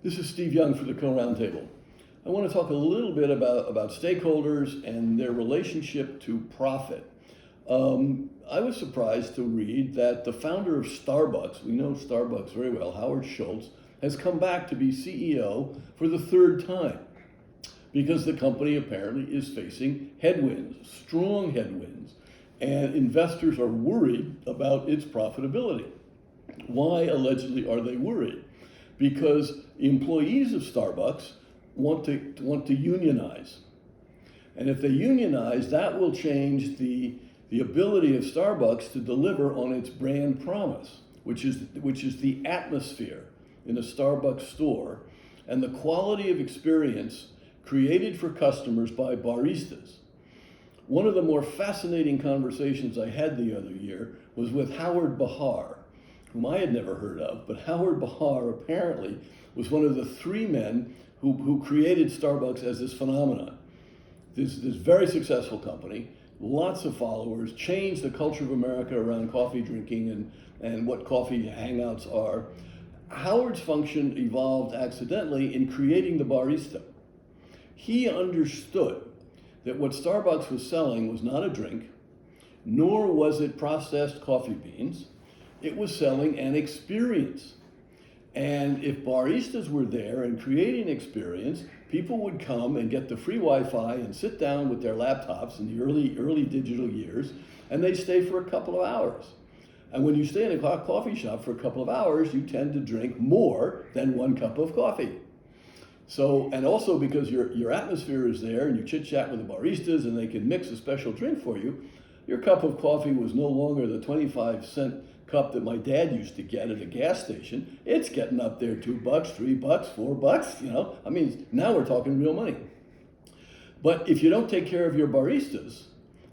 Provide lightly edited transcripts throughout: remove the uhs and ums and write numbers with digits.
This is Steve Young for the Co-Roundtable. I want to talk a little bit about stakeholders and their relationship to profit. I was surprised to read that the founder of Starbucks, we know Starbucks very well, Howard Schultz, has come back to be CEO for the third time because the company apparently is facing headwinds, strong headwinds, and investors are worried about its profitability. Why allegedly are they worried? Because employees of Starbucks want to unionize. And if they unionize, that will change the ability of Starbucks to deliver on its brand promise, which is the atmosphere in a Starbucks store and the quality of experience created for customers by baristas. One of the more fascinating conversations I had the other year was with Howard Behar, whom I had never heard of, but Howard Behar apparently was one of the three men who created Starbucks as this phenomenon. This very successful company, lots of followers, changed the culture of America around coffee drinking and what coffee hangouts are. Howard's function evolved accidentally in creating the barista. He understood that what Starbucks was selling was not a drink, nor was it processed coffee beans. It was selling an experience. And if baristas were there and creating an experience, people would come and get the free Wi-Fi and sit down with their laptops in the early digital years, and they'd stay for a couple of hours. And when you stay in a coffee shop for a couple of hours, you tend to drink more than one cup of coffee. So, and also because your atmosphere is there and you chit chat with the baristas and they can mix a special drink for you, your cup of coffee was no longer the 25-cent cup that my dad used to get at a gas station. It's getting up there $2, $3, $4, you know. I mean, now we're talking real money. But if you don't take care of your baristas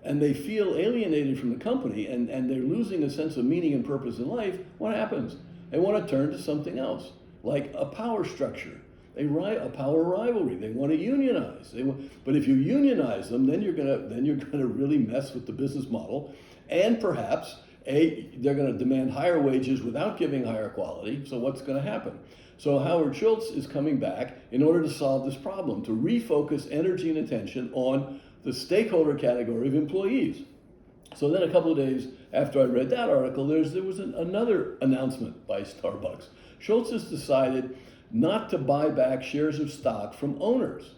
and they feel alienated from the company and they're losing a sense of meaning and purpose in life, what happens? They want to turn to something else, like a power structure, a power rivalry. They want to unionize. But if you unionize them, then you're gonna really mess with the business model, and perhaps they're going to demand higher wages without giving higher quality. So what's going to happen? So Howard Schultz is coming back in order to solve this problem, to refocus energy and attention on the stakeholder category of employees. So then a couple of days after I read that article, there was another announcement by Starbucks. Schultz has decided not to buy back shares of stock from owners.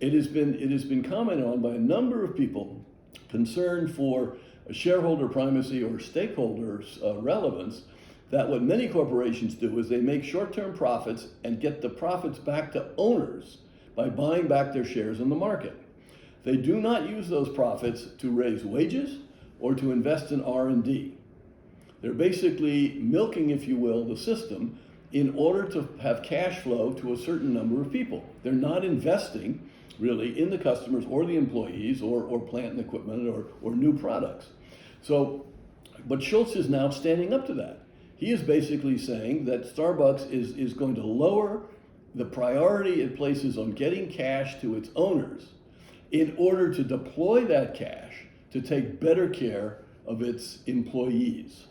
It has been commented on by a number of people concerned for shareholder primacy or stakeholders relevance, that what many corporations do is they make short-term profits and get the profits back to owners by buying back their shares in the market. They do not use those profits to raise wages or to invest in R&D. They're basically milking, if you will, the system in order to have cash flow to a certain number of people. They're not investing really in the customers or the employees or plant and equipment or new products. So, but Schultz is now standing up to that. He is basically saying that Starbucks is going to lower the priority it places on getting cash to its owners in order to deploy that cash to take better care of its employees.